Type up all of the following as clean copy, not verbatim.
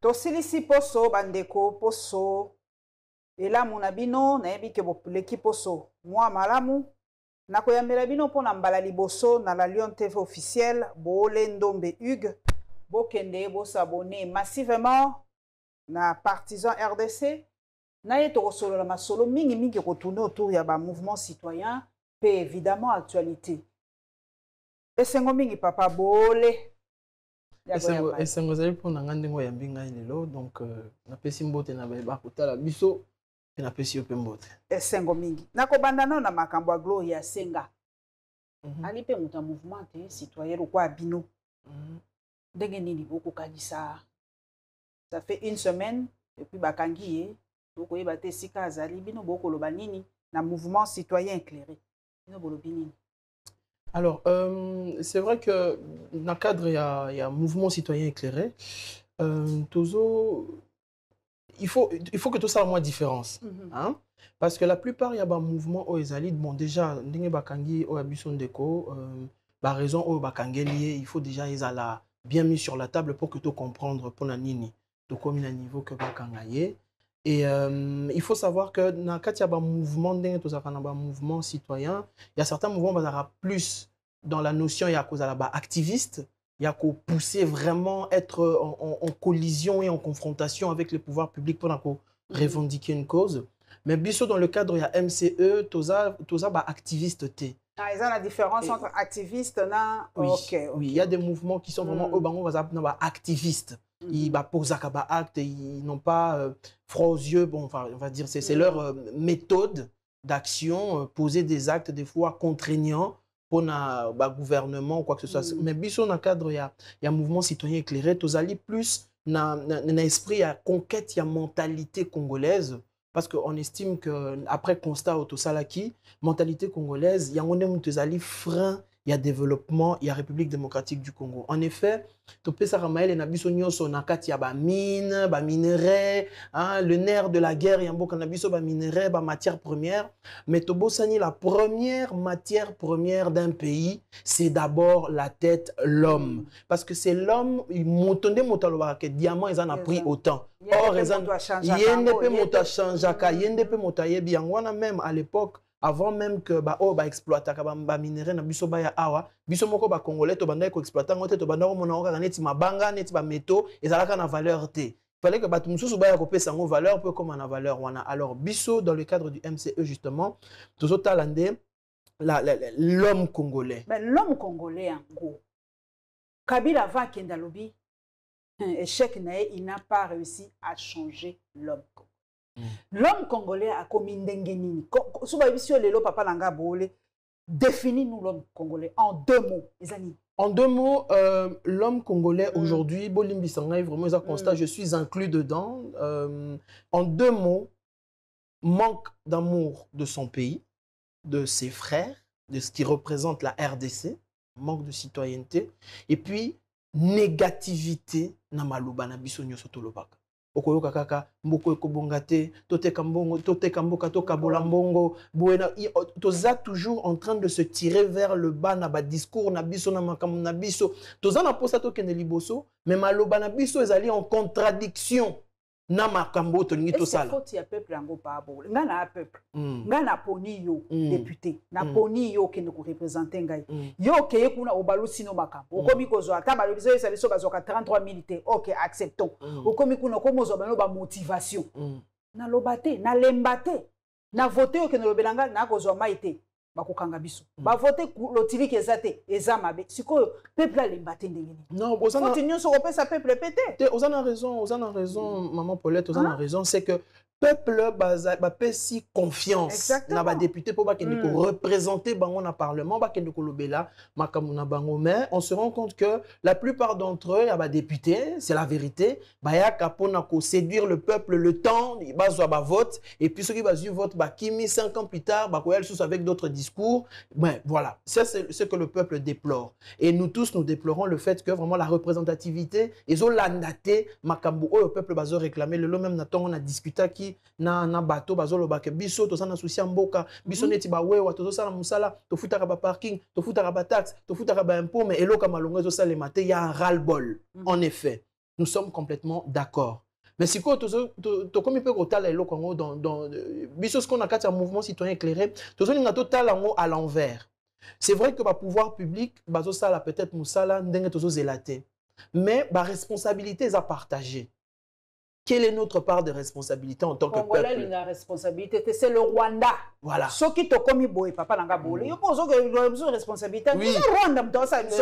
Tosilisi poso bandeko poso elamu na bino nayebi ke leki poso mwa malamu nakoyambela bino pona mbala liboso na la Lion TV officielle Boole Ndombe Hugues bokende bosabone massivement na partisan RDC naye tokosolola masolo mingi kotourner autour ya ba mouvement citoyen pe évidemment actualité esengo mingi papa Boole esengo zali mpona nga ndenge oyambi ngai lelo donc napesi mbote na bayeba kotala biso pe napesi yo mpe mbote esengo mingi nakobanda nano na makambo ya Gloria Senga ali mpe moto ya mouvement te citoyen lokwa bino ndenge nini bokokanisa ça fait une semaine depuis bakangi ye bokoyeba te esika azali bino bokoloba nini na mouvement citoyen éclairé bino bolobi nini? Alors, c'est vrai que dans le cadre, il y a un mouvement citoyen éclairé. Il faut que tout ça ait moins de différence. Hein? Parce que la plupart, il y a un mouvement où ils allaient. Bon, déjà, la raison où il faut déjà ils allaient bien mis sur la table pour que tu comprennes pour la nini. Donc, comme il y a un niveau que bakangaye. Et il faut savoir que dans le mouvement citoyen, il y a certains mouvements qui sont plus dans la notion, il y a activiste, il y a pousser vraiment être en collision et en confrontation avec les pouvoirs publics pour revendiquer une cause. Mais bien sûr, dans le cadre, il y a MCE, tout ça, activiste. Ah, il y a la différence entre activiste et... Oui, oui, il y a des mouvements qui sont vraiment activistes. Ils posent un acte, ils n'ont pas froid aux yeux, bon, enfin, on va dire, c'est leur méthode d'action, poser des actes des fois contraignants pour le gouvernement ou quoi que ce soit. Mais bien sûr, dans le cadre, il y a un mouvement citoyen éclairé, tous allés plus dans l'esprit, il y a conquête, il y a mentalité congolaise, parce qu'on estime qu'après constat au Salaki, mentalité congolaise, il y a un frein. Il y a développement, il y a République démocratique du Congo. En effet, le nerf de la guerre, il y a un minerai, matière première. Mais la première matière première d'un pays, c'est d'abord la tête, l'homme. Parce que c'est l'homme, diamant, ils en ont pris autant. Or, ils en même à l'époque, avant même que exploite minerai na biso ba ya awa biso moko ba congolais to banda ko exploiter ngote to banda ko mona ko neti mabanga neti ba métaux ezalaka na valeur te fallait que batu mususu ba ya ko pesa ngo valeur peu comme na valeur wana. Alors biso dans le cadre du MCE justement tozo talande l'homme congolais. Mais l'homme congolais en gros Kabila va kendalobi échec nae il n'a pas réussi à changer l'homme. L'homme congolais a commis ndengenini. Papa Langa Boole, définis-nous l'homme congolais en deux mots, les amis. En deux mots, l'homme congolais aujourd'hui, Bolimbi Sangay, vraiment, ça constat, je suis inclus dedans. En deux mots, manque d'amour de son pays, de ses frères, de ce qui représente la RDC, manque de citoyenneté, et puis négativité na maluba na biso nyoso tolobaka. Okoyoka kaka mboko ekobongate toteka mbongo toteka mboka tokabola mbongo buena toza toujours en train de se tirer vers le bas na ba discours na biso na makambo na biso toza na posa tokende liboso mais maloba na biso ezali en contradiction na makambo tolingi tosala. Est-ce qu'il y a peuple yango pa bole nga na peuple nga na poni yo député na poni yo kende ko représenter ngai yo keye kuna obalusi no makambo okomi kozo ata balobiso yo saliso bazoka 33 militaires OK acceptons okomi kuna ko mozo bano ba motivation na lobate na lembate na voter yo kende lobelanga na kozo maite bakokanga biso ba voter lotili kezate ezamabe sikoyo peuple a lembate ndengeni non bozana continue sur opesa peuple pété ozana raison maman Paulette ozana raison c'est que peuple bapesi confiance na ba député pour bakende ko représenter bango na parlement bakende ko lobela makamuna bango mais on se rend compte que la plupart d'entre eux ya ba députés c'est la vérité bayaka pona ko séduire le peuple le temps bazwa ba vote et puis ceux qui bazui vote bakimi 5 ans plus tard bakoyel sous avec d'autres discours mais voilà ça c'est ce que le peuple déplore et nous tous nous déplorons le fait que vraiment la représentativité ezolandate makambo o le peuple bazo réclamer le même naton on a discuté qui na bato bazolo ba ke biso to sana souci mboka biso neti ba wewa to sala musala to futaka ba parking to futaka ba taxe to futaka ba impôt mais eloka malongo zo sala maté ya un ras-le-bol en effet nous sommes complètement d'accord. Mais si quoi, comme il peut gotal le Congo dans ce qu'on a un mouvement citoyen éclairé, tout ça total à l'envers. C'est vrai que le pouvoir public, ça peut-être moussala ndenge tozo zelaté. Mais la responsabilité est à partager. Quelle est notre part de responsabilité en tant que peuple? Congolais, la responsabilité, c'est le Rwanda. Voilà. Ceux qui t'ont commis boy, papa n'a pas boulé. Ils posent que responsabilité. Oui. C'est le Rwanda,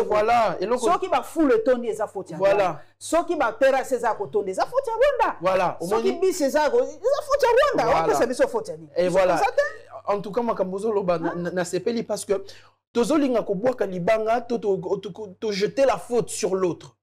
voilà. Ceux qui va fouler le ton des affaires. Voilà. Ceux qui va terrasser ses affaires des affaires Rwanda. Voilà. Ceux qui bissent ses affaires Rwanda. Voilà. Et voilà. En tout cas, Makambozo Loba n'a sepeli parce que tozolinga ko boaka libanga to jeter la faute sur l'autre.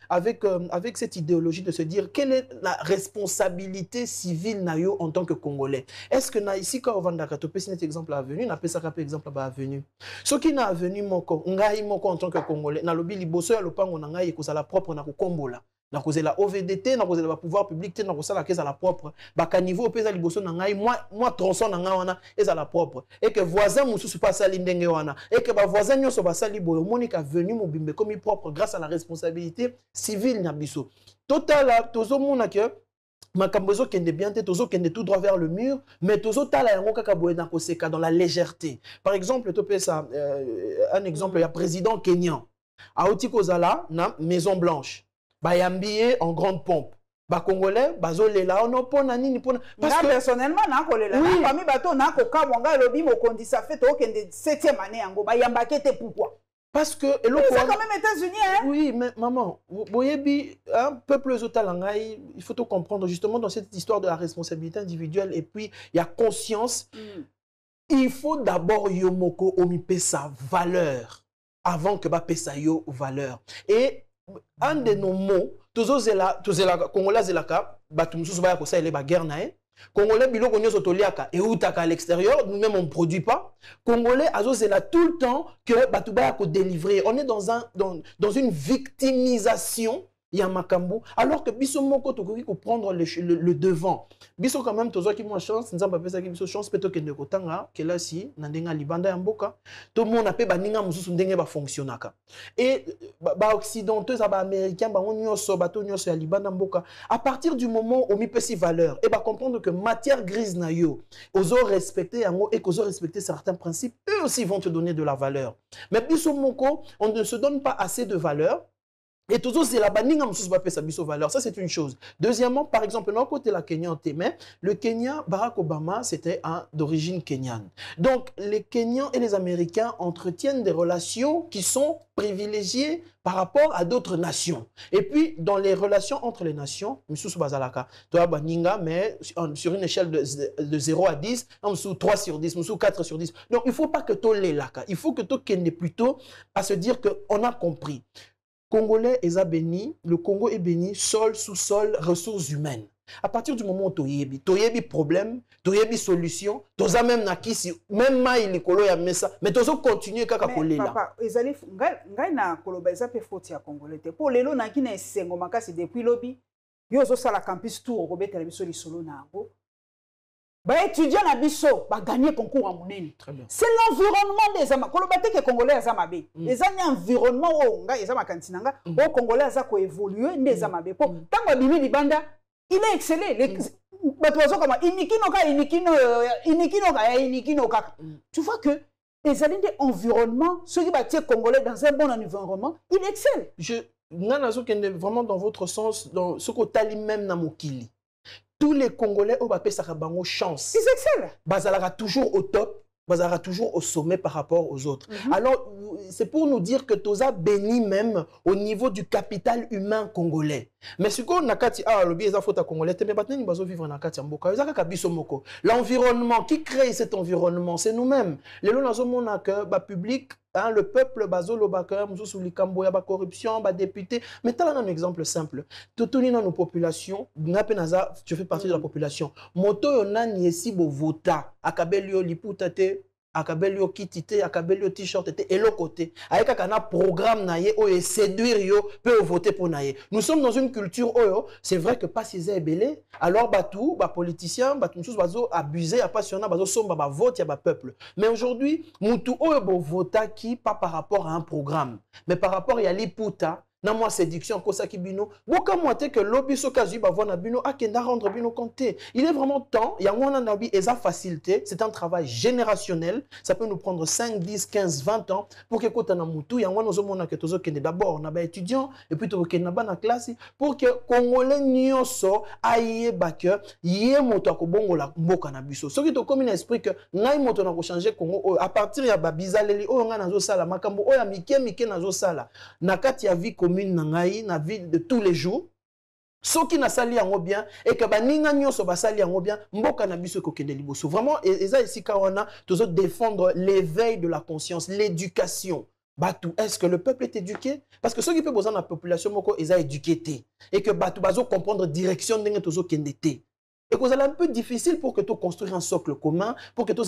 Avec cette idéologie de se dire quelle est la responsabilité civile nayo en tant que Congolais. Est-ce que na ici quand on va ndakatope cet exemple à venir, na pesa ka exemple à venir. Ce qui na venu moko ngai moko en tant que Congolais, na lobi liboso ya lopango na ngai ko sala propre na ko kombola. Na cause la OVDT, na cause la pouvoir public, na cause la caisse à la propre. Baka niveau pesa liboso na ngai, moi tronçon na ngai wana est à la propre. Et que voisin mususu pas sali ndenge wana. Et que ba voisin nyoso ba sali boyo monika venu mobimbe comme propre grâce à la responsabilité civile na biso. Total tozo mona que makambozo kende bien te tozo kende tout droit vers le mur, mais tozo tala yango kaka boye na koseka dans la légèreté. Par exemple, to pesa un exemple, il y a président kenyan. Aoti kozala na Maison Blanche. Bayambie en grande pompe. Ba Congolais, bazolela ono pona nini pona parce que personnellement na kolela na parmi bato na ko kamwanga lobi mo kondisa fait to kende 7e année yango bayambake te pourquoi? Parce que c'est quand même États-Unis hein. Oui, mais maman, boyebi un peuple zotalangai, il faut tout comprendre justement dans cette histoire de la responsabilité individuelle et puis il y a conscience. Il faut d'abord yomoko omipe sa valeur avant que ba pesa yo valeur. Et un de nos mots, tous les Congolais zelaka, batumsusu ba kosa ele ba guerre nae. Congolais biloko nyoso toliaka et outaka à l'extérieur, nous-mêmes on ne produit pas. Congolais azozela tout le temps que batuba ko délivrer. On est dans une victimisation Yamakambu, alors que biso moko tokoki ko prendre le devant. Biso quand même tozo ki mo chance, nzamba pesa ki biso chance peto ke ndeko tanga ke là si na ndenga libanda ya mboka, to mona pe baninga mususu ndenge ba fonctionnaka. Et ba occidentaux ba américains ba nyonso bato nyonso ya libanda mboka, à partir du moment où mi pesi valeur et ba comprendre que matière grise na yo, ozo respecter yango et qu'ozo respecter certains principes, eux aussi vont te donner de la valeur. Mais biso moko, on ne se donne pas assez de valeur. Et toujours, c'est la baninga moussous ba pesa biso valeur. Ça, c'est une chose. Deuxièmement, par exemple, d'un côté, la Kenya en témoin, le Kenya, Barack Obama, c'était d'origine kenyane. Donc, les Kenyans et les Américains entretiennent des relations qui sont privilégiées par rapport à d'autres nations. Et puis, dans les relations entre les nations, moussous bazalaka, toi baninga, mais sur une échelle de 0 à 10, moussous 3 sur 10, moussous 4 sur 10. Donc, il ne faut pas que toi les laka. Il faut que toi kende plutôt à se dire qu'on a compris. Congolais est béni, le Congo est béni, sol, sous-sol, ressources humaines. À partir du moment où tu as problème, tu as solution, tu as même nakisi, même maï likolo ya mesa, mais tu as continué kaka kolela. Papa, ezali ngai na koloba eza pe faute ya Congolais te. Po lelo na kina esengo makasi depuis lobi, yo zo sala campus tour ko betela biso lisolo na ngo. Ba étudiant na biso ba gagner concours en monene. C'est l'environnement des ama. Kolobate que Congolais azamabe. Les un environnement o nga ezama kantinanga, o Congolais azako évoluer ndeza mabe. Po tango bimi libanda, il est excellé. Batozo comme inikino ka. Tu vois que les alliés environnement, ceux qui battent Congolais dans un bon environnement, il excelle. Nanazo kende vraiment dans votre sens dans ce que tali même na mokili. Tous les Congolais ont sa chance. Ils excellent. Bazalaka toujours au top, bazalaka toujours au sommet par rapport aux autres. Alors, c'est pour nous dire que Toza bénit même au niveau du capital humain congolais. Mais ce qu'on a dit, l'environnement, qui crée cet environnement, c'est nous-mêmes. Les gens public, le peuple, la corruption, les députés. Mais tu as un exemple simple. Tu as nos populations, tu fais partie de la population. Moto yon yesi bo vota, akabelio liputate, akabelio kitite, akabelio t-shirt et l'autre côté. Avec un programme naie o et séduire yo peut voter pour naie. Nous sommes dans une culture oyo, c'est vrai que pas si c'est belé, alors batou, ba politicien, batou tous bazo abusé, appassionnant, bazo somba ba vote ya ba peuple. Mais aujourd'hui, mutu oyo bo vota qui pas par rapport à un programme, mais par rapport à liputa. na moi séduction ko saki bino boka moi te que lobi so kazu ba vona bino akenda rendre bino compté. Il est vraiment temps ya ngona na bi eza facilité, c'est un travail générationnel, ça peut nous prendre 5, 10, 15, 20 ans pour que kota na mutu ya ngona zo mona que tozo kende d'abord na ba étudiant et puis to kende na ba na classe pour que congolais nyonso aye ba que yé moto akobongola mboka na biso. Soki to comme un esprit que ngai moto na ko changer Congo à partir ya ba bizaleli o nga na zo sala makambo o ya mike na zo sala na kati ya vie commune na ngai na vie de tous les jours. Soki na sali yango bien et que ba ninga nyonso ba sali yango bien mboka na biso ko kende liboso. Vraiment eza esika wana tozo défendre l'éveil de la conscience, l'éducation. Batou, est-ce que le peuple est éduqué? Parce que ceux qui peuvent besoin de la population moko eza éduqué et que batou bazo comprendre direction ndenge tozo kende te. Et que c'est un peu difficile pour que tu construises un socle commun, pour que tu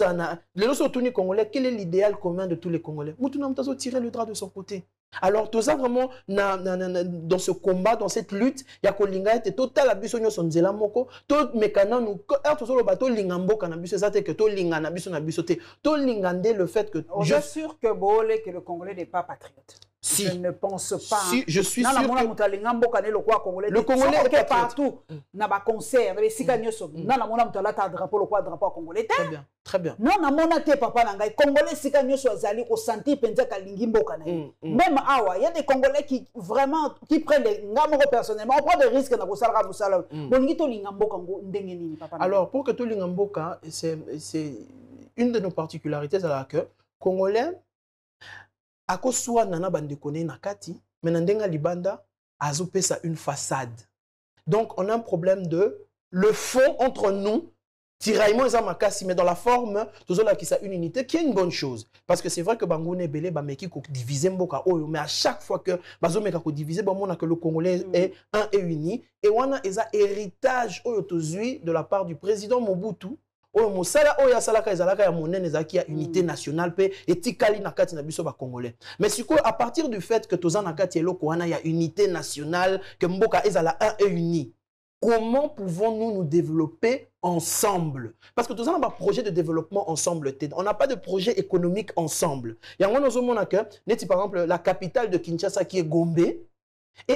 les autres Congolais, quel est l'idéal commun de tous les Congolais? Nous devons tirer le drap de son côté. Alors, tout ça vraiment, dans ce combat, dans cette lutte, il y a Kolinga et total abus on son zela moko, tout mécanisme nous tout sur le bateau lingambo cannabis ça que tout linganabiso nabisoté, tout lingande le fait que je suis sûr que Bolé que le Congolais n'est pas patriote. Si. Je ne pense pas. Si, je suis sûr que le Congolais est partout. Na ba concert, les sikanyoso. Na mona mutala ta drapeau le quoi drapeau congolais. Très bien, très bien. Non na mona te papa na ngai congolais sikanyoso azali ko sentir penza ka lingi mboka na. Même awa, il y a des Congolais qui vraiment qui prennent des ngamo personnellement, on prend des risques na ko sala musala. Boningi to linga mboka ngo ndenge nini papa. Alors pour que to linga mboka, c'est une de nos particularités à la que Congolais ako soit nana bande kone na kati, mais nandenga libanda azope ça une façade. Donc on a un problème de le fond entre nous, tiraillement et makasi, mais dans la forme, toujours là qui ça une unité qui est une bonne chose. Parce que c'est vrai que Bangoune Belé ba meki ko diviser mboka oyo, mais à chaque fois que bazo meka ko diviser ba mona que le Congolais est un et uni et wana eza héritage oyo tozui de la part du président Mobutu. Oyo mosala oyo asalaka ezalaka ya monene ezaki ya unité nationale pe etikali na kati na biso ba congolais. Mais siko à partir du fait que toza na kati eloko wana ya unité nationale que mboka ezala un et uni, comment pouvons-nous nous développer ensemble? Parce que toza na ba projet de développement ensemble, on n'a pas de projet économique ensemble. Yango nozo mona que neti par exemple la capitale de Kinshasa qui est Gombe et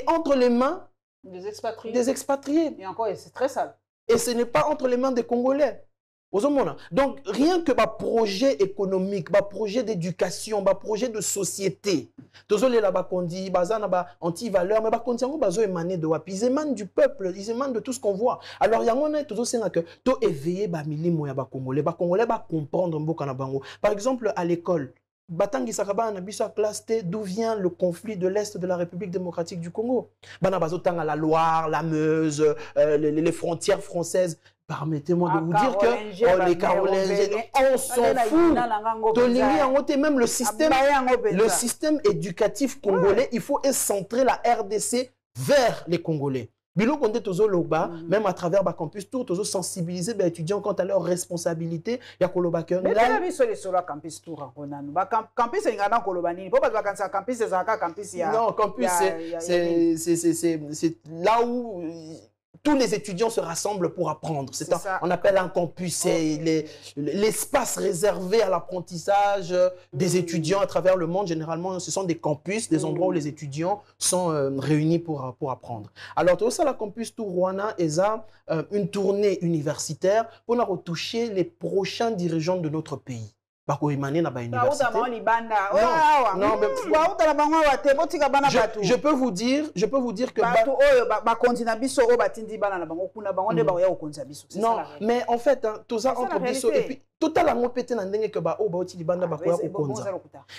entre les mains des expatriés. Des expatriés. Et encore c'est très sale. Et ce n'est pas entre les mains des Congolais. Donc, rien que ma projet économique, ma projet d'éducation, ma projet de société, tous les là-bas qu'on dit, anti-valeur, mais qu'on dit, ils émanent de WAP, ils émanent du peuple, ils émanent de tout ce qu'on voit. Alors, il y a un tous ces que tu éveillé, Congolais, Congolais, comprendre. Par exemple, à l'école, Batangi Sakaba na biso classe T, d'où vient le conflit de l'Est de la République démocratique du Congo. Bana bazotanga la Loire, la Meuse, les frontières françaises. Permettez-moi de vous dire que les Carolingiens, on s'en fout. Même le système éducatif congolais, il faut centrer la RDC vers les Congolais. Bilo konde tozo loba, même à travers ba campus tour, tozo sensibiliser les étudiants quant à leurs responsabilités. Ya koloba que mais la vie sur les campus tour konanu. Ba campus ngana koloba nini? Pourquoi pas kansa campus c'est ça campus ya. Non, campus c'est là où tous les étudiants se rassemblent pour apprendre. On appelle un campus, c'est l'espace réservé à l'apprentissage des étudiants à travers le monde. Généralement, ce sont des campus, des endroits où les étudiants sont réunis pour apprendre. Alors, tout ça, la campus Tourouana est une tournée universitaire pour nous retoucher les prochains dirigeants de notre pays. Je peux vous dire que non, mais en fait tout ça entre biso et puis totalement pété na ndenge que ba o ba oti libanda ba koya okonza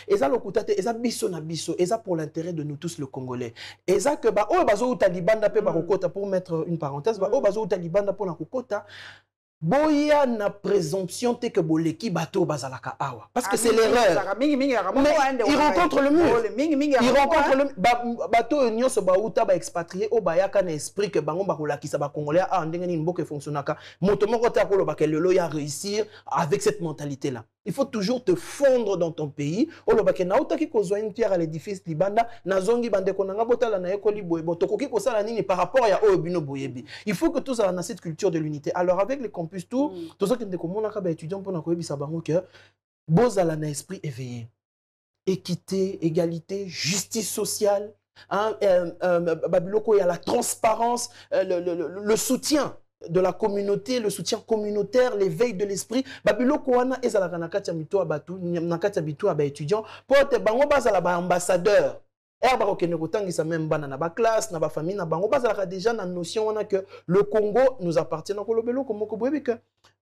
eza lokuta te eza biso na biso eza pour l'intérêt de nous tous le Congolais eza que ba o bazo uta libanda pe ba kokota pour mettre une parenthèse ba o bazo uta libanda pour na kokota. Boya na présomption te que boleki bato bazalaka awa parce que c'est l'erreur. Mais il rencontre le mur. Il rencontre le bato nyonso ba uta ba expatrié o bayaka na esprit que bango bakolakisa ba congolais a ndenge ni mboka fonctionnaka moto moko ta ko loba que lelo ya réussir avec cette mentalité là. Il faut toujours te fondre dans ton pays. Olobake na utaki kozwa une pierre à l'édifice libanda nazongi bande konanga botala na ekoli boyebo tokoki kosala nini par rapport à obino boyebi. Il faut que tous dans cette culture de l'unité. Alors avec les campus tout, tous ceux qui ne komona ka ba étudiants pour na koyebisa bango que bozala na esprit éveillé. Équité, égalité, justice sociale. Babiloko, il y a la transparence, le soutien de la communauté, le soutien communautaire, l'éveil de l'esprit. Babiloko wana ezalaka na kati ya mito abatu, na kati ya bitu aba étudiant, pour te bango bazala ba ambassadeur. Erba okene kotangisa même bana na ba classe, na ba famille na bango bazala déjà na notion wana que le Congo nous appartient. Na kolobelo komo ko boyebi que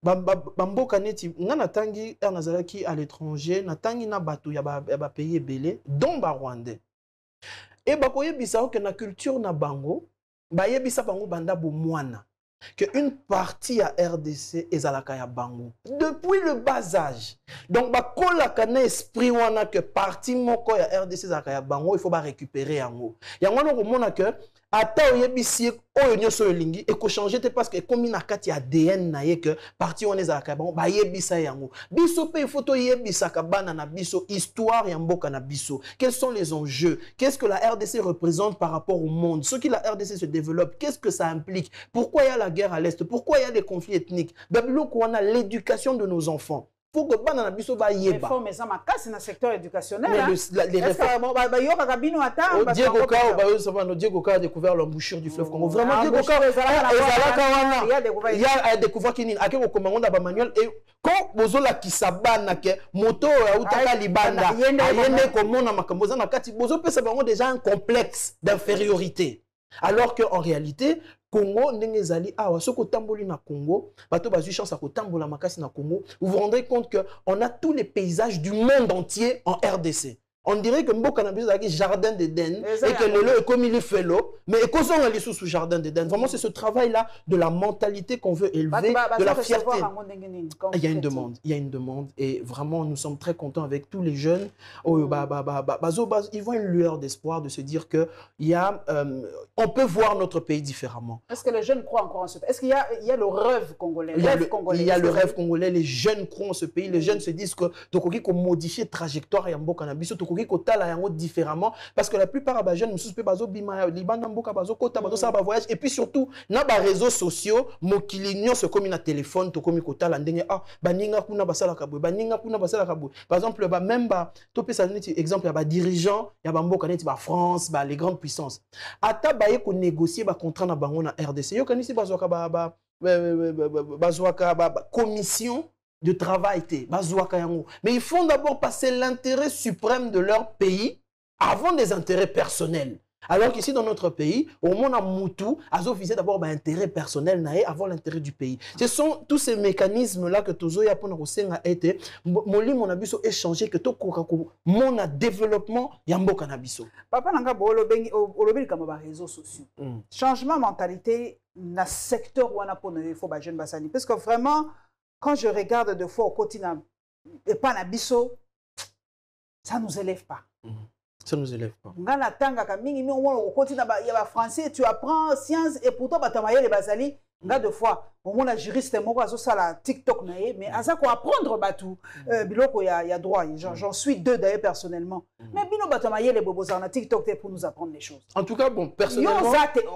bamboka neti ngana tangi nazalaki à l'étranger, na tangi na batu ya ba pays belé, dont ba rwandais. Et bakoyebisa que na culture na bango, bayebisa bango banda bo mwana. Que une partie à RDC est à la Kaya Bango. Depuis le bas âge. Donc, il esprit wana que partie moko à RDC à Kaya Bango, il faut récupérer en haut. Il y a un que ata oyebisi oyo nyoso yolingi eko changer te parce que comme na kati ADN na ye que parti on ezala ka bon ba yebisa yango biso pe photo yebisa ka bana na biso histoire ya mboka na biso, quels sont les enjeux, qu'est-ce que la RDC représente par rapport au monde, ce qui la RDC se développe, qu'est-ce que ça implique, pourquoi il y a la guerre à l'est, pourquoi il y a des conflits ethniques, babiloko wana l'éducation de nos enfants. Faut que bana na biso ba yeba. Réforme ça ma casse dans le secteur éducationnel. Mais les réformes ba yo ka bino ata ba Diego Ka ba yo ça va no Diego Ka a découvert l'embouchure du fleuve Congo. Vraiment Diego Ka il a découvert kini akeko komangonda ba manuel et quand bozola kisabana ke moto ya utaka libanda ayende komona makambo za na kati bozo pesa bango déjà un complexe d'infériorité. Alors qu'en réalité, Congo, Nengezali, Awa, ce tamboli na Congo, bato bazu chance à kotambola makasi na Congo, vous vous rendrez compte qu'on a tous les paysages du monde entier en RDC. On dirait que Mboka na biso zaki jardin d'Éden et que le est comme il est fait l'eau, mais qu'on sont allés sous jardin d'Éden. Vraiment, c'est ce travail-là de la mentalité qu'on veut élever, de la fierté. Il y a une demande, et vraiment, nous sommes très contents avec tous les jeunes. Ils voient une lueur d'espoir de se dire que on peut voir notre pays différemment. Est-ce que les jeunes croient encore en ce pays? Est-ce qu'il y a le rêve congolais? Il y a le rêve congolais. Les jeunes croient en ce pays. Les jeunes se disent que Tokoki qu'on modifie trajectoire et Mboka na biso différemment parce que la plupart des jeunes nous suspectent bazo bima libanda mboka bazo kota bazo ça ba voyage et puis surtout na ba réseaux sociaux mokilinyo se comme na téléphone to comme kota la ndenge baninga kuna basala kabwe baninga kuna basala kabwe par exemple même to pesa neti exemple ya ba dirigeants ya ba mboka neti ba France ba les grandes puissances ata ba ye ko négocier ba contrat na bango na RDC yo kanisi bazoka ba commission de travail, mais ils font d'abord passer l'intérêt suprême de leur pays avant des intérêts personnels. Alors qu'ici, dans notre pays, au monde a Moutou, Azo visait d'abord l'intérêt personnel avant l'intérêt du pays. Ce sont tous ces mécanismes-là que Tozo ya pona kosenga été, mon abiso échangé que to kokako mon développement yambo kanabiso. Papa nanga bo olobi kama ba réseaux sociaux. Changement mentalité na secteur wana pona faut ba jeune basani parce que vraiment quand je regarde de fois au quotidien et pas nabiso, ça nous élève pas. Ça nous élève pas. Ngana tanga ka mingi au quotidien il y a français, tu apprends science et pourtant batamaye les basali. Nga de fois au moins la juriste moko azo sala TikTok naé mais aza ko apprendre batou biloko ya droit j'en suis deux d'ailleurs personnellement mais bino batamaye les bobos na TikTok pour nous apprendre les choses. En tout cas bon personnellement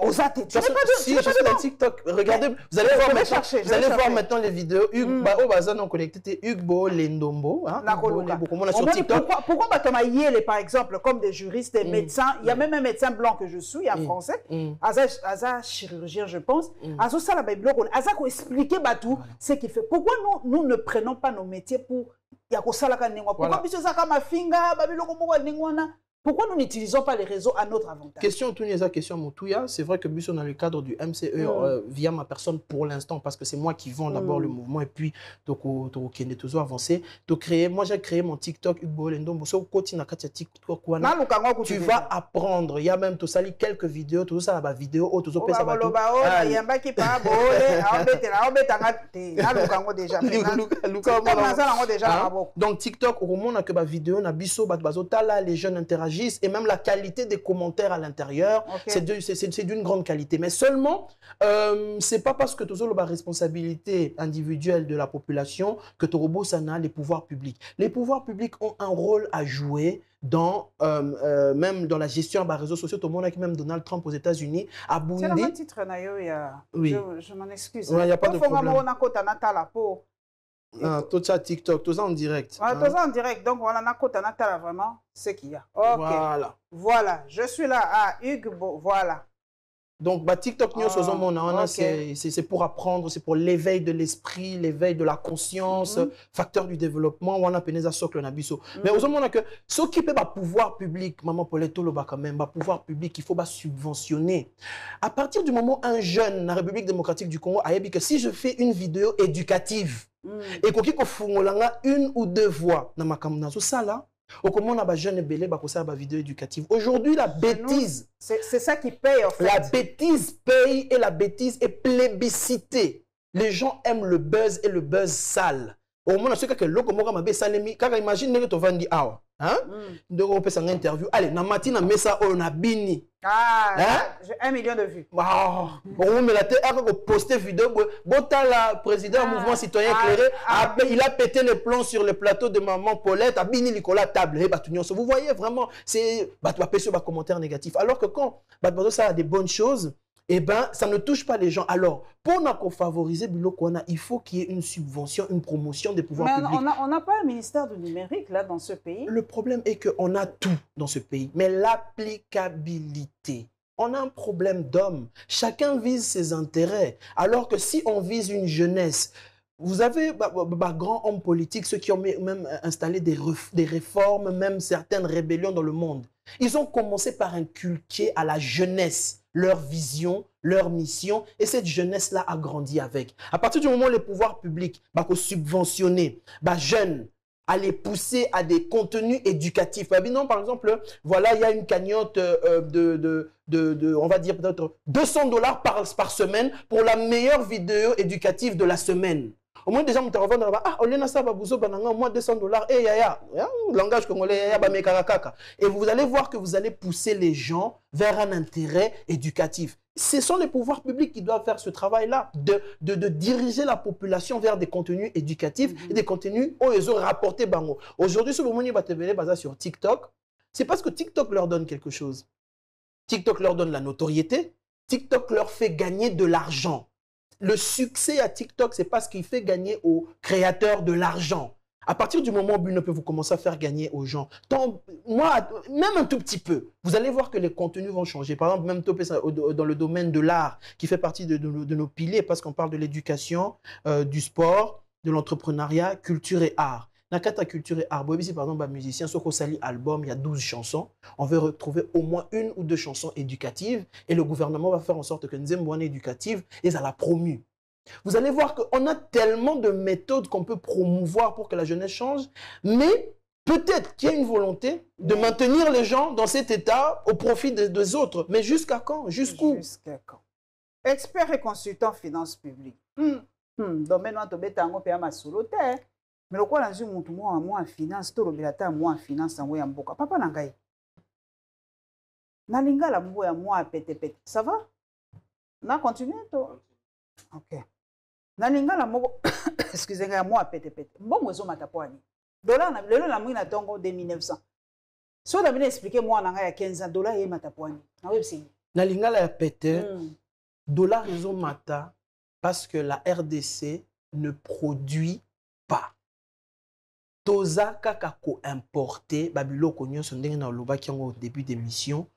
osate tu si je suis dans TikTok regardez vous allez voir maintenant vous allez voir maintenant les vidéos Hugo baza non connecté Hugo Lendombo hein sur TikTok. Pourquoi batamaye les par exemple comme des juristes des médecins il y a même un médecin blanc que je suis un français aza chirurgien je pense azo sala ba biloko aza ko expliquer batou ce qui fait pourquoi nous ne prenons pas nos métiers pour ya ko sala ka nengwa pourquoi biso za ka mafinga ba biloko moko nengwana. Pourquoi nous n'utilisons pas les réseaux à notre avantage? Question Touniesa, question Moutouya. C'est vrai que nous sommes dans le cadre du MCE via ma personne pour l'instant parce que c'est moi qui vends d'abord le mouvement et puis toujours avancé. Moi j'ai créé mon TikTok Hugo Lendombo. TikTok tu vas apprendre. Il y a même tout ça quelques vidéos, tout ça la vidéo, tout ça ça va tout. Donc TikTok au moment que ma vidéo na biso bazotala les jeunes interagissent et même la qualité des commentaires à l'intérieur, c'est d'une grande qualité. Mais seulement, c'est pas parce que tu as la responsabilité individuelle de la population que tu as les pouvoirs publics. Les pouvoirs publics ont un rôle à jouer dans même dans la gestion des réseaux sociaux. Tout le monde a même Donald Trump aux États-Unis a bondi. C'est le titre, oui. Je m'en excuse. Il n'y a pas de problème. Ah, tout ça TikTok, tout ça en direct. Voilà, tout ça en direct. Donc voilà, on a vraiment ce qu'il y a. Ok. Voilà. Voilà, je suis là. Ah, Hugues, voilà. Donc, bah, TikTok News, c'est pour apprendre, c'est pour l'éveil de l'esprit, l'éveil de la conscience, facteur du développement. On a pénéza socle nabiso. Mais aux hommes, que ce qui peut pouvoir public, maman Poletto le quand même, pouvoir public, il faut subventionner. À partir du moment où un jeune, la République démocratique du Congo, a dit que si je fais une vidéo éducative et qu'on a une ou deux voix dans ma caméra, ça là. Au comment on a jeune belé bah ça ba vidéo éducative. Aujourd'hui la bêtise, c'est ça qui paye en fait. La bêtise paye et la bêtise est plébiscitée. Les gens aiment le buzz et le buzz sale. Au moins ce que l'autre comment ma salemi quand imagine que tu vas dire ah hein donc on peut s'en interview allez na matina messa on a bini j'ai 1 million de vues. On me l'a posté vidéo Botala président mouvement citoyen éclairé il a pété les plombs sur le plateau de maman Paulette a bini Nicolas table vous voyez vraiment c'est commentaires négatifs alors que quand ça a des bonnes choses eh ben, ça ne touche pas les gens. Alors, pour favoriser Bilokwana, il faut qu'il y ait une subvention, une promotion des pouvoirs publics. Mais on n'a pas un ministère du numérique là dans ce pays. Le problème est qu'on a tout dans ce pays, mais l'applicabilité. On a un problème d'hommes. Chacun vise ses intérêts. Alors que si on vise une jeunesse, vous avez grands hommes politiques, ceux qui ont même installé des réformes, même certaines rébellions dans le monde. Ils ont commencé par inculquer à la jeunesse leur vision, leur mission, et cette jeunesse-là a grandi avec. À partir du moment où les pouvoirs publics subventionner, jeunes, à les pousser à des contenus éducatifs. Non, par exemple, voilà, il y a une cagnotte on va dire peut-être $200 par semaine pour la meilleure vidéo éducative de la semaine. Au moins, déjà, on te revend, on est ça, au moins $200, et yaya, langage congolais, yaya, et vous allez voir que vous allez pousser les gens vers un intérêt éducatif. Ce sont les pouvoirs publics qui doivent faire ce travail-là, de diriger la population vers des contenus éducatifs et des contenus où ils ont rapporté bango. Aujourd'hui, ce moment où basé sur TikTok, c'est parce que TikTok leur donne quelque chose. TikTok leur donne la notoriété, TikTok leur fait gagner de l'argent. Le succès à TikTok, c'est pas ce qui fait gagner aux créateurs de l'argent. À partir du moment où Bruno peut vous commencer à faire gagner aux gens, même un tout petit peu, vous allez voir que les contenus vont changer. Par exemple, même dans le domaine de l'art, qui fait partie de nos piliers, parce qu'on parle de l'éducation, du sport, de l'entrepreneuriat, culture et art. Dans la culture et art, si par exemple un musicien, sur un album, il y a 12 chansons, on veut retrouver au moins 1 ou 2 chansons éducatives et le gouvernement va faire en sorte que nous ayons une éducative et ça la promue. Vous allez voir qu'on a tellement de méthodes qu'on peut promouvoir pour que la jeunesse change, mais peut-être qu'il y a une volonté de maintenir les gens dans cet état au profit des autres. Mais jusqu'à quand? Jusqu'où? Jusqu'à quand? Expert et consultant finance publique. Domaine où on peut être mais le quoi dans un moi en finance, tout le bilata moi en finance en way en boka. Papa nangai. Nalinga la mbo ya moi pete. Ça va? Na continue toi. Ok. Nalinga la mbo excusez-moi moi pete. Bon moi zo matapoani. Dollar na lelo la mwina tongo 2900. So da bien expliquer moi nanga ya 15 ans dollar ye matapoani. Na web si. Nalinga la pete. Dollar zo mata parce que la RDC ne produit pas. Toza kaka ko importé babilo konyo sondenge na loba kiango au début d'émission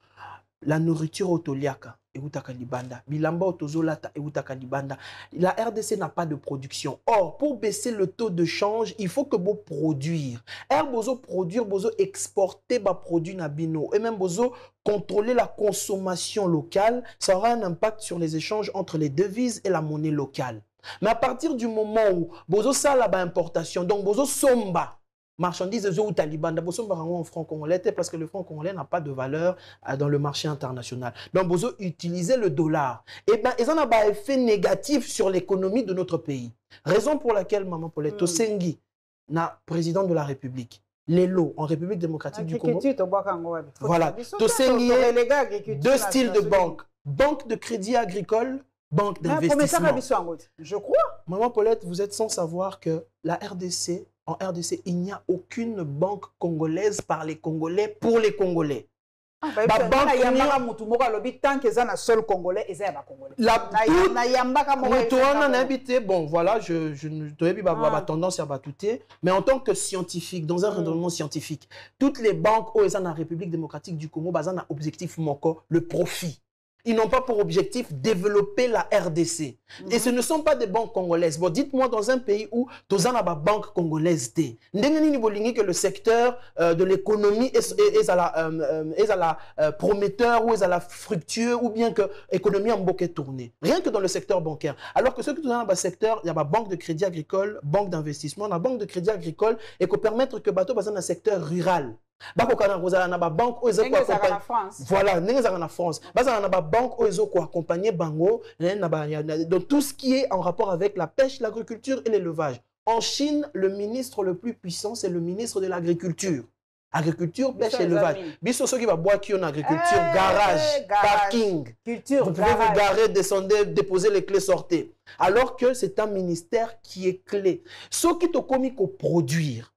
la nourriture otoliaka eutaka libanda bilamba otozolata eutaka libanda la RDC n'a pas de production. Or pour baisser le taux de change il faut que vous produire bozo produire bozo exporter ba produit na bino et même bozo contrôler la consommation locale. Ça aura un impact sur les échanges entre les devises et la monnaie locale. Mais à partir du moment où bozo sala ba importation donc bozo somba marchandises ou taliban bozo somba en franc congolais parce que le franc congolais n'a pas de valeur dans le marché international. Donc bozo utiliser le dollar et ben ils en a un effet négatif sur l'économie de notre pays. Raison pour laquelle maman Paulette Tosengi na président de la République Lelo en République démocratique du Congo. Voilà, Tosengi 2 styles de banque, banque de crédit agricole, banque d'investissement. Je crois. Maman Paulette, vous êtes sans savoir que la RDC, en RDC, il n'y a aucune banque congolaise par les Congolais pour les Congolais. Bon, voilà, je tendance à batouter, mais en tant que scientifique, dans un environnement scientifique, toutes les banques dans la République démocratique du Congo, ont un objectif, le profit. Ils n'ont pas pour objectif développer la RDC. Et ce ne sont pas des banques congolaises. Bon, dites-moi dans un pays où tu as une banque congolaise, que le secteur de l'économie est à la prometteur ou est à la fructueux ou bien que l'économie en bokeh tourner. Rien que dans le secteur bancaire. Alors que ceux qui sont dans le secteur, il y a la banque de crédit agricole, banque d'investissement. La banque de crédit agricole et peut permettre que bateau dans un secteur rural. Voilà, en France. Banque accompagner Bango dans tout ce qui est en rapport avec la pêche, l'agriculture et l'élevage. En Chine, le ministre le plus puissant, c'est le ministre de l'agriculture. Agriculture, pêche et élevage. Biso ceux qui va boire qui en agriculture, garage, parking. Vous pouvez vous garer, descendre, déposer les clés, sortez. Alors que c'est un ministère qui est clé. Ceux qui te commis qu'au produire.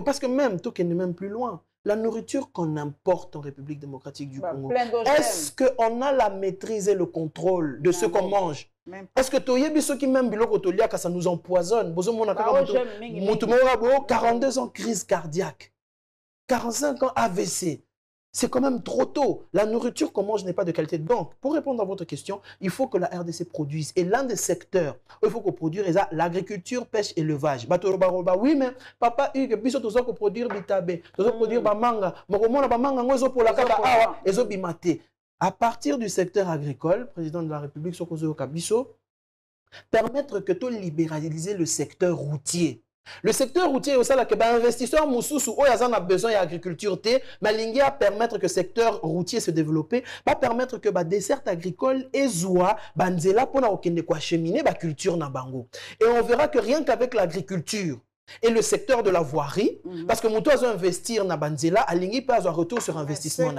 Parce que même, toi qui n'est même plus loin, la nourriture qu'on importe en République démocratique du Congo, est-ce qu'on a la maîtrise et le contrôle de ce qu'on mange? Est-ce que tu as ceux qui même que ça nous empoisonne? 42 ans crise cardiaque, 45 ans AVC. C'est quand même trop tôt. La nourriture qu'on mange n'est pas de qualité. Donc, pour répondre à votre question, il faut que la RDC produise. Et l'un des secteurs où il faut qu'on produise, c'est l'agriculture, pêche, élevage. Oui, mais papa, il y a des choses qu'on produire bitabé, qu'on produire manga. À partir du secteur agricole, président de la République, Sokozo Kabiso, permettre que tout libéraliser le secteur routier. Le secteur routier aussi, là, que investisseurs Moussoussou, ils ont besoin d'agriculture, mais à permettre que le secteur routier se développe, va permettre que des desserts agricoles et zoa, banzela pour acheminer la culture na bango. Et on verra que rien qu'avec l'agriculture et le secteur de la voirie, parce que Moutou a investir na banzela, aligné pas un retour sur investissement.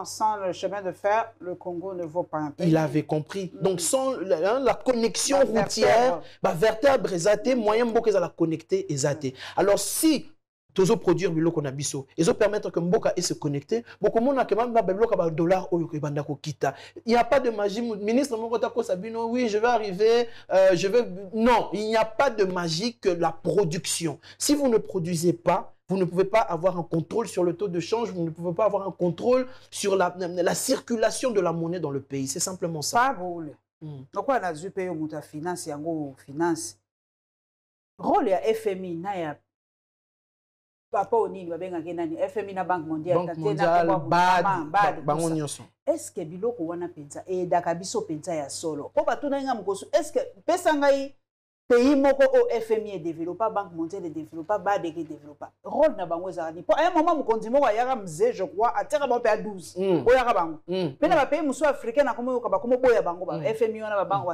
Sans le chemin de fer, le Congo ne vaut pas un pays. Il avait compris. Donc sans la connexion routière, vertèbre exaté, moyen beaucoup à la connecter exaté. Alors si tous produire bilo qu'on a biso, ils ont permettre que Mboka se connecter, beaucoup monde a que même $, il n'y a pas de magie. Ministre Mokotako Sabino, oui, je vais arriver, je vais. Non, il n'y a pas de magie que la production. Si vous ne produisez pas, vous ne pouvez pas avoir un contrôle sur le taux de change, vous ne pouvez pas avoir un contrôle sur la circulation de la monnaie dans le pays. C'est simplement ça. Pas bon. Donc, on a dû payer au finance, il y a un finance. Rôle ya FMI, na ya papa oni FMI na Banque mondiale, est-ce que biloko wana penza et dakabiso penza ya solo po batuna nga mukosu est-ce que pesa ngai pays moko au FMI est développé, Banque mondiale est développée, BAD est développé. Rôle na bango ezali. Pour un moment mukonzi moko yaka mzee je crois à terre ba 12. Oyaka bango. Mais na ba pays muso africain na komo yoka ba komo boya bango ba FMI wana ba bango.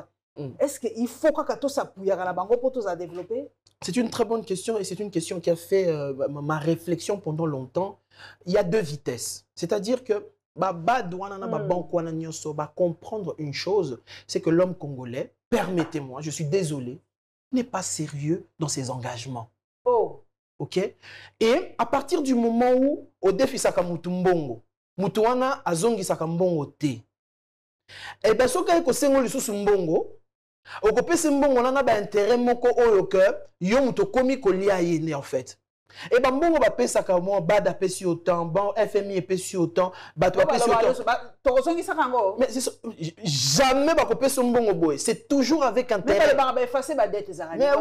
Est-ce qu'il faut que tout ça pour la bango pour tout ça développer? C'est une très bonne question et c'est une question qui a fait ma réflexion pendant longtemps. Il y a deux vitesses. C'est-à-dire que comprendre une chose, c'est que l'homme congolais, permettez-moi, je suis désolé, n'est pas sérieux dans ses engagements. Oh. Ok? Et à partir du moment où, au défi Sakamutu Mbongo, Mutuana azongi Sakambongo te. Et bien, ce qu'il y a Sengo Lisusu Mbongo, au copé Mbongo, on a un intérêt moko oyo que yo muto komi kolia yene en fait. Et ben Mbongo va payer Sakamon, Bad a payé autant, FMI a payé autant, Bato a payé autant. Mais jamais va couper son Mbongo boy. C'est toujours avec intérêt. Mais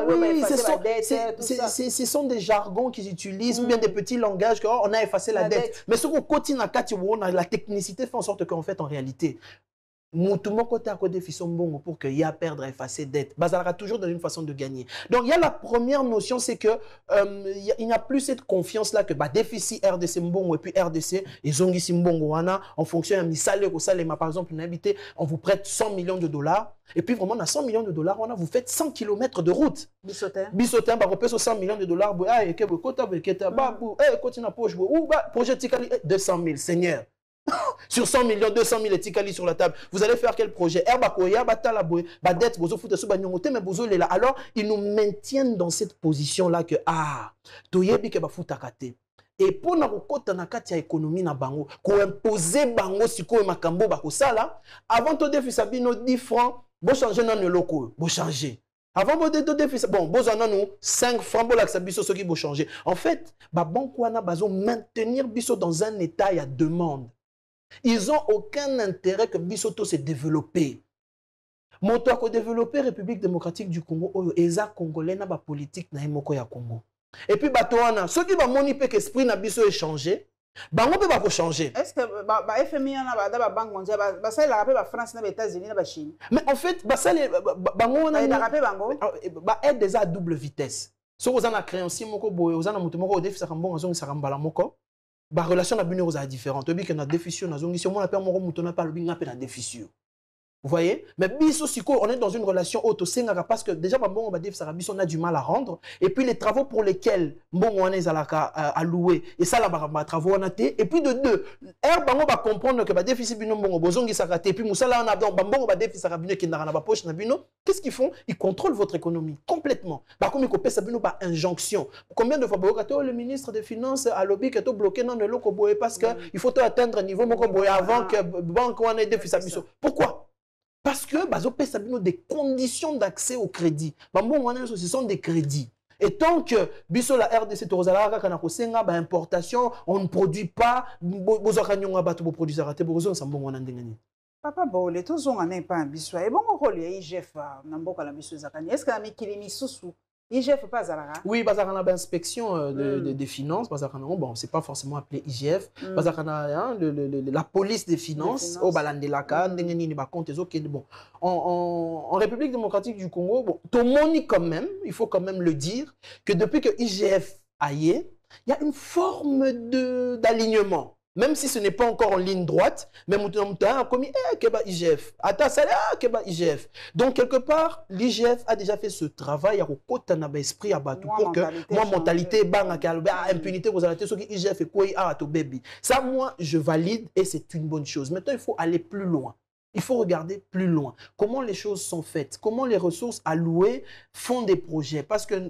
oui, ce sont des jargons qu'ils utilisent, ou bien des petits langages qu'on a effacé la dette. Mais ce qu'on continue à la technicité fait en sorte qu'en fait, en réalité, Moutoumon côté à côté fisson bon pour qu'il y a perdre et effacer dette. Bazalera toujours dans une façon de gagner. Donc il y a la première notion, c'est que il n'y a plus cette confiance là que déficit RDC mbongo et puis RDC et zongi simbongo wana en fonction de misale au salema par exemple habité on vous prête 100 millions de dollars et puis vraiment on a 100 millions de dollars on a vous faites 100 km de route. Bisotin bah repère 100 millions de dollars bah et que kota beketa bah continue poche ou bah projet Tikali 200 000 seigneur. Sur 100 millions, 200 000 etikali sur la table. Vous allez faire quel projet? Alors, ils nous maintiennent dans cette position-là que, toyebi ke ba futakate. et pour na kokota na kati ya économie na bango ko imposer bango sikoyo makambo ba kosala avant to defisa bino 10 francs bo changer na loko bo changer avant bo de defisa bon bo zana nous 5 francs bo la biso soki bo changer en fait ba banque wana bazo maintenir biso dans un état ya demande. Ils ont aucun intérêt que biso to se développer. Moto a ko développer République démocratique du Congo oyo eza congolais na ba politique na moko ya Congo. Et puis bato wana soki ba moni pe que esprit na biso échanger bango pe ba ko changer. Est-ce que ba FMI na ba banque mondiale ba ça il a rappelé ba France na ba États-Unis na ba Chine. Mais en fait ba ça bango wana il a rappelé bango ba aide déjà à double vitesse. So vous en a créancier moko boye vous en a moto moko défi sa kambonga zongi sa kambala moko. Ba relation na bino za différente. Obi que na déficit na zongi si on a pe moko moto na pa lobi na pe na déficit. Vous voyez? Mais biso siko, on est dans une relation auto-sengara parce que déjà, bon, on a du mal à rendre. Et puis les travaux pour lesquels bon, on est à louer. Et ça, là, bah, travaux on a été. Et puis de deux, bango va comprendre que bah déficit bino bon, bozongi sa raté. Et puis moussa là on a bon, bah déficit sa bino qui n'a pas poche na bino. Qu'est-ce qu'ils font? Ils contrôlent votre économie complètement. Bah comme ils copient sa bino par injonction. Combien de fois le ministre des Finances a lobby que tout bloqué dans le loco boé parce que il faut atteindre un niveau moko boé avant que banque on ait déficit biso. Pourquoi? Parce que bazo pesa bino des conditions d'accès au crédit. Ce sont des crédits. Et tant que biso la RDC torozala kaka na kosenga ba importation, on ne produit pas bozo kanyonga bato bo produire raté bozo sambongo wana ndengani. Papa Baolé tozonga na pa biso. Et bon rôle ya IGF na mboka la biso zakani. Est-ce que na mikili misusu IGF pas Zalaka? Oui, Bazarana inspection des finances, Bazarana, bon, c'est pas forcément appelé IGF, Bazarana, la police des finances, au Balandelaka, bon, en République démocratique du Congo, bon, tout le monde quand même, il faut quand même le dire, que depuis que IGF aille, il y a une forme d'alignement. Même si ce n'est pas encore en ligne droite, mais on a commis IGF. IGF. Donc, quelque part, l'IGF a déjà fait ce travail à côté de l'esprit à Batou pour que moi, mentalité, impunité, IGF et quoi, baby. Ça, moi, je valide et c'est une bonne chose. Maintenant, il faut aller plus loin. Il faut regarder plus loin. Comment les choses sont faites, comment les ressources allouées font des projets. Parce que,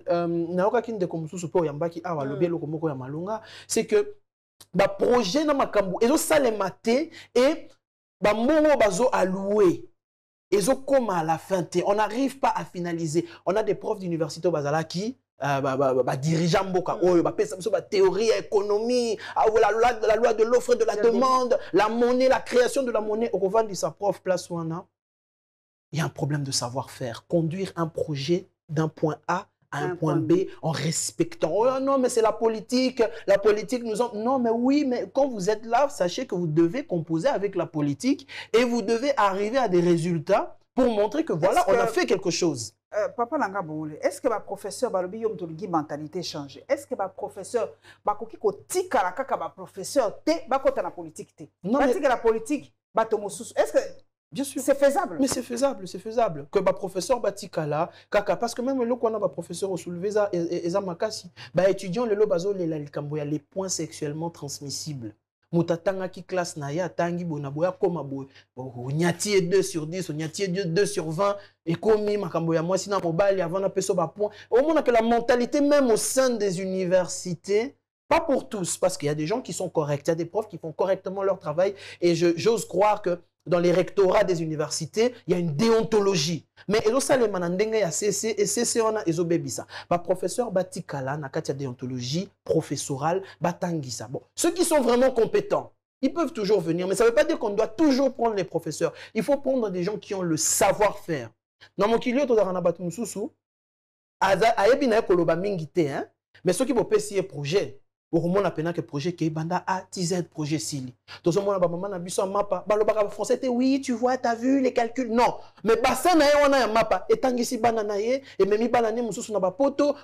c'est que ba projet na makambu ezo salemate et ba mongo bazo alloué ezo koma à la fin on n'arrive pas à finaliser. On a des profs d'université au bazala qui dirigeant mboka oyo ba pesa biso ba théorie économie la loi de l'offre et de la demande, la monnaie, la création de la monnaie au revendre sa prof place wana. Il y a un problème de savoir-faire, conduire un projet d'un point A à un point B en respectant. Oh non, mais c'est la politique nous en... Non, mais oui, mais quand vous êtes là, sachez que vous devez composer avec la politique et vous devez arriver à des résultats pour montrer que voilà, on a fait quelque chose. Papa Langa Boule, est-ce que ma professeur Balobi Yom Tolgi mentalité change? Est-ce que ma professeur Bakoki ko tika la kaka ma professeur te bakota la politique te? Non, mais la politique batomosus. Est-ce que bien sûr. C'est faisable. Mais c'est faisable, c'est faisable. Que ma professeur Batikala, kaka, parce que même le qu'on a ma professeur au soulevé ça et makasi, bah étudiant le lobazo les points sexuellement transmissibles. Mutatanga qui classe na ya tangi bonaboya comme aboy. Nyati 2 sur 10, nyati 2 sur 20 et comme makamboya moi sinon mobile avant na peso ba point. Au moins que la mentalité même au sein des universités. Pas pour tous, parce qu'il y a des gens qui sont corrects, il y a des profs qui font correctement leur travail et j'ose croire que dans les rectorats des universités, il y a une déontologie. Mais il y a CC et CC on a ezobebisa. Ba professeur Batikala na katia déontologie professorale batangisa. Bon, ceux qui sont vraiment compétents, ils peuvent toujours venir, mais ça ne veut pas dire qu'on doit toujours prendre les professeurs. Il faut prendre des gens qui ont le savoir-faire. Dans mon kilio to darana batumususu, ayebi na koloba mingi te hein, mais ceux qui vont payer projet pour moi, on a que projet qui est banda A, TZ, projet Sili. Tout ce monde, maman, a vu son mappa. Le français, oui, tu vois, tu as vu les calculs. Non. Mais bassin, on a un mappa. Et tant ici, bananaye, et même banané, moussous, on a pas poto,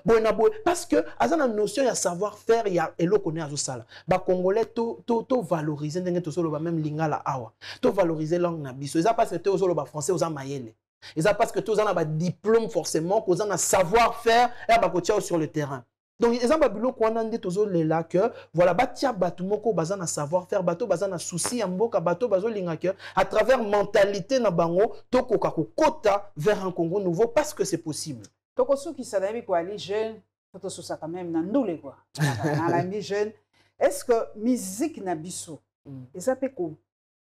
parce que, à la notion, il y a savoir-faire, il y a, et l'eau connaît à tout ça. Bah, Congolais, to valoriser, même lingala awa. To valoriser langue nabiso. Ils ont pas été aux français, aux amayele. Ils ont parce que tous ont un diplôme, forcément, qu'ils ont un savoir-faire, et sur le terrain. Donc, les gens qui là que voilà, batia batumoko bazana savoir-faire, bato bazana souci amboka, bato bazo lingaka à travers mentalité na bango, toko kota vers un Congo nouveau parce que c'est possible. Toko sou qui s'adapte quoi les jeunes, photo sous ça quand même na ndoule quoi. Na la jeune, est-ce que musique na biso eza pe ko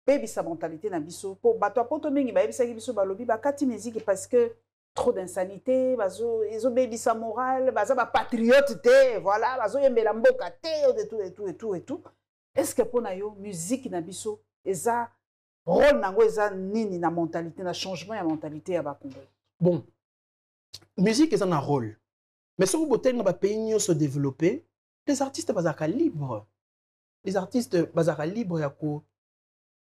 bebisa mentalité na biso po bato apoto mingi bayebisaki biso balobi bakati musique parce que trop d'insanité bazo ezo bebisa morale baza ba patriote te voilà bazo yembela mboka te et tout est-ce que pona yo musique na biso eza rôle nango eza nini na mentalité na changement ya mentalité ya ba Congolais? Bon, musique eza na rôle, mais si vous avez un pays se développer, les artistes bazaka libres. Les artistes bazaka libres ya ko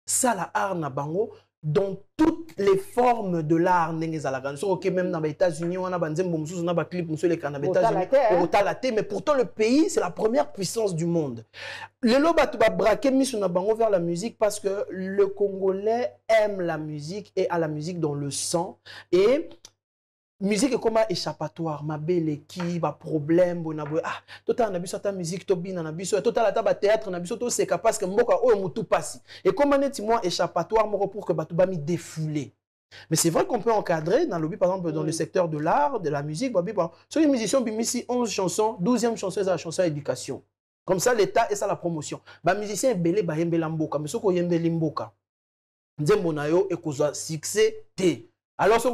sala art na bango dans toutes les formes de l'art ndenge zalaka. OK, même dans les États-Unis on a banzembo mususu na ba clip mususu les kana États-Unis pour talaté, mais pourtant le pays c'est la première puissance du monde. Le loba tu ba braquer misu na bango vers la musique parce que le Congolais aime la musique et a la musique dans le sang et musique est comme un échappatoire, ma belle qui va problème, bon ah, total na biso ta musique to bina na biso, total ta ba théâtre na biso to c'est parce que mboka o mutu passi. Et comme on est moi échappatoire moko pour que batu ba mi défouler. Mais c'est vrai qu'on peut encadrer dans le but par exemple dans le secteur de l'art, de la musique, sur les musiciens bimisi 11 chansons, 12e chanson c'est la chanson éducation. Comme ça l'état et ça la promotion. Ba musicien belé ba yembela mboka, mais soko yembeli mboka. Nzembo na yo ekozwa succès te. Alors,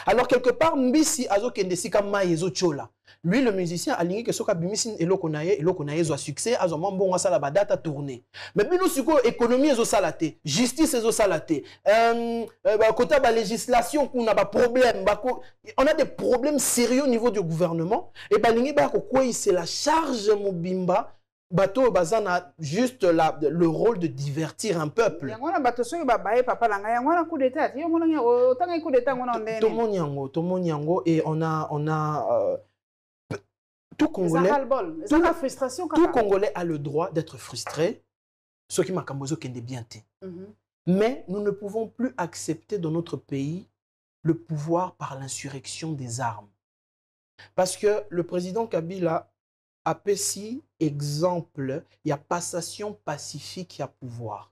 alors quelque part, Mbisi azo kendesika maezo chola. Lui, le musicien, aligné que soka bimisi elokonaye zo succès, azo mambonga sala badata tourner. Mais bino suko économie ezo salate, justice ezo salate, côté ba législation qu'on a ba problème, on a des problèmes sérieux au niveau du gouvernement. Et balingi ba quoi c'est la charge mobimba. Bateau bazana juste le rôle de divertir un peuple. Et on a tout Congolais, tout Congolais a le droit d'être frustré, ce qui m'a cambozo qui est bien. Mais nous ne pouvons plus accepter dans notre pays le pouvoir par l'insurrection des armes. Parce que le président Kabila a si exemple, il y a passation pacifique, il y a pouvoir.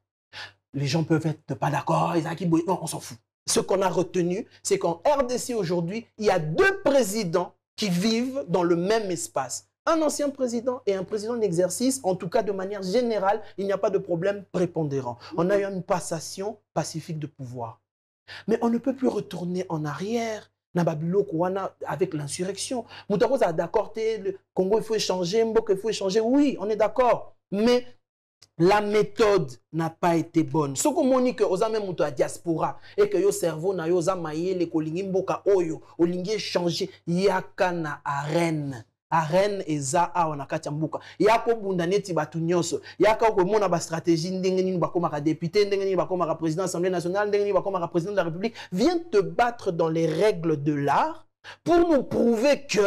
Les gens peuvent être pas d'accord, non, on s'en fout. Ce qu'on a retenu, c'est qu'en RDC aujourd'hui, il y a 2 présidents qui vivent dans le même espace. Un ancien président et un président d'exercice, en tout cas de manière générale, il n'y a pas de problème prépondérant. On a eu une passation pacifique de pouvoir. Mais on ne peut plus retourner en arrière. Avec l'insurrection. Moutako est d'accord, le Congo il faut échanger, Mboka il faut échanger. Oui, on est d'accord. Mais la méthode n'a pas été bonne. Ce qu'on dit que aux amis à diaspora et que yo cerveau na yo zamaye les kolingi Mboka oyo, olingi échanger yakana arène. Arène eza a na kati mbuka yako bunda neti batu nyonso yaka ko mona ba stratégie ndenge nini bakoma ka député ndenge nini bakoma ka président de l'Assemblée nationale ndenge nini bakoma ka président de la République. Viens te battre dans les règles de l'art pour nous prouver que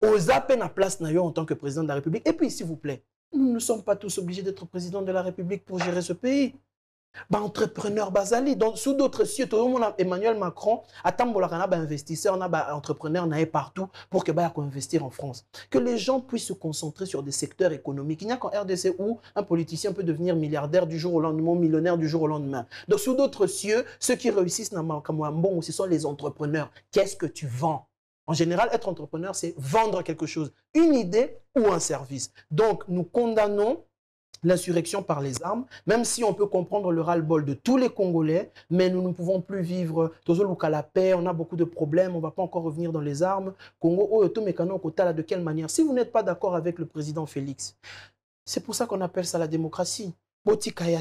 aux appels à place na yo en tant que président de la République. Et puis s'il vous plaît, nous ne sommes pas tous obligés d'être président de la République pour gérer ce pays. Bah, entrepreneur basali donc sous d'autres cieux tout le monde Emmanuel Macron attend pour la investisseur on a entrepreneur naé partout pour que bah investir en France, que les gens puissent se concentrer sur des secteurs économiques. Il n'y a qu'en RDC où un politicien peut devenir milliardaire du jour au lendemain, millionnaire du jour au lendemain. Donc sous d'autres cieux, ceux qui réussissent bon, ce sont les entrepreneurs. Qu'est-ce que tu vends? En général, être entrepreneur, c'est vendre quelque chose, une idée ou un service. Donc nous condamnons l'insurrection par les armes, même si on peut comprendre le ras-le-bol de tous les Congolais, mais nous ne pouvons plus vivre à la paix, on a beaucoup de problèmes, on ne va pas encore revenir dans les armes. Congo, de quelle manière? Si vous n'êtes pas d'accord avec le président Félix, c'est pour ça qu'on appelle ça la démocratie. Concourir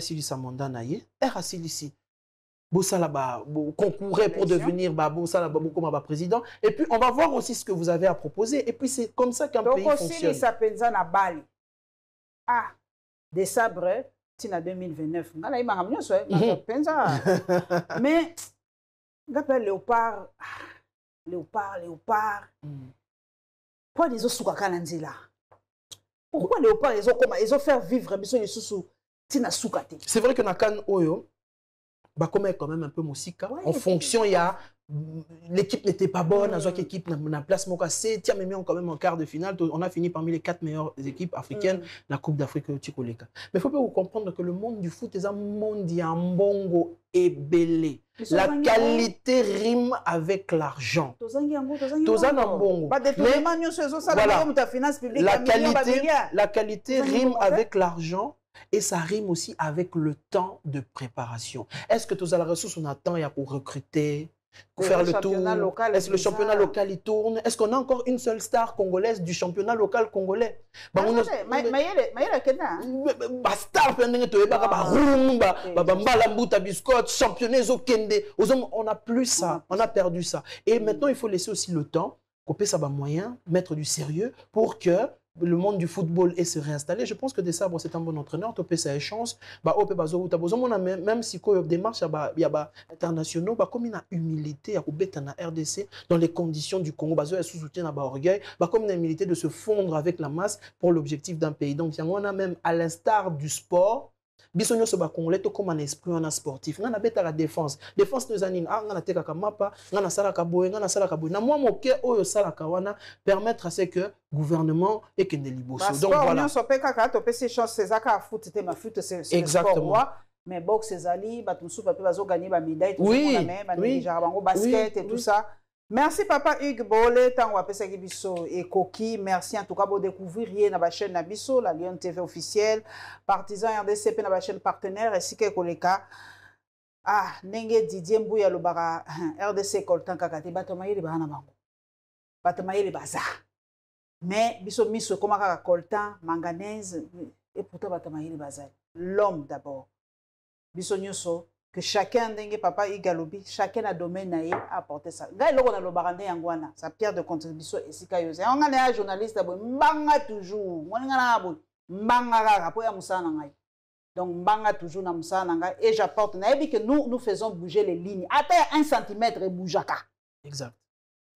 pour devenir président. Et puis, on va voir aussi ce que vous avez à proposer. Et puis, c'est comme ça qu'un pays fonctionne. Ah, des sabres, tina 2029. Mais, léopard. Pourquoi les autres sont là? Pourquoi léopard, ils ont fait vivre tina soukate? C'est vrai que Nakan Oyo, bah, comme quand même un peu musique. Ouais, en fonction, il y a l'équipe n'était pas bonne, l'équipe n'a place mon cassé, tiens mais on quand même en quart de finale, on a fini parmi les 4 meilleures équipes africaines la Coupe d'Afrique au Tikoleka. Mais il faut pas vous comprendre que le monde du foot est un monde bongo et belé. La qualité rime avec l'argent. La qualité rime avec l'argent. Et ça rime aussi avec le temps de préparation. Est-ce que tous à la ressource, on attend pour recruter, pour faire le tour? Est-ce que le championnat local il tourne? Est-ce qu'on a encore une seule star congolaise du championnat local congolais? On n'a plus ça, on a perdu ça. Et maintenant, il faut laisser aussi le temps, couper ça moyen, mettre du sérieux pour que le monde du football est se réinstaller. Je pense que Desabre, c'est un bon entraîneur. Tu as chance. Même si il y a des démarches internationaux, comme il y a humilité à la RDC dans les conditions du Congo, il y a soutien à orgueil, comme il y a humilité de se fondre avec la masse pour l'objectif d'un pays. Donc, on a même, à l'instar du sport, bisogno so ba congolais to comme un esprit on a sportif ngana beta la défense nos anines ngana teka ka mapa ngana sala ka boye na moi moke oyo sala ka wana permettre à ce que gouvernement et que liboso donc voilà so peka ka to pesi chance c'est ça ka foot te ma foot c'est exactement mais boxe ces ali batumsu pa pe bazo gagner ba médaille tout ça même bango basket et tout ça. Merci Papa Hugues Bolé, tant wapesa biso et Koki. Merci en tout cas pour découvrir na ba chaîne Nabiso, la Lion TV officielle, partisan RDCP na ba chaîne partenaire et Sike Koleka. Ah, nenge Didier Mbouya lobara RDC Coltan kakati batomayeli bana bango. Batomayeli baza. Mais biso miso koma kaka coltan, manganèse et pourtant batomayeli baza. L'homme d'abord. Biso nyoso que chacun dengue papa igalobi chacun a domaine a apporté ça gars loko na lobarande yangwana sa pierre de contribution esika yose on a journaliste boy mbanga toujours ngona na boy mbanga kaka po ya musana ngai donc mbanga toujours na musana ngai et j'apporte na ebi que nous faisons bouger les lignes à 1 centimètre et bougaka exact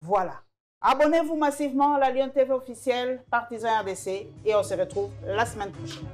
voilà abonnez-vous massivement à la Lion TV officielle partisan RDC et on se retrouve la semaine prochaine.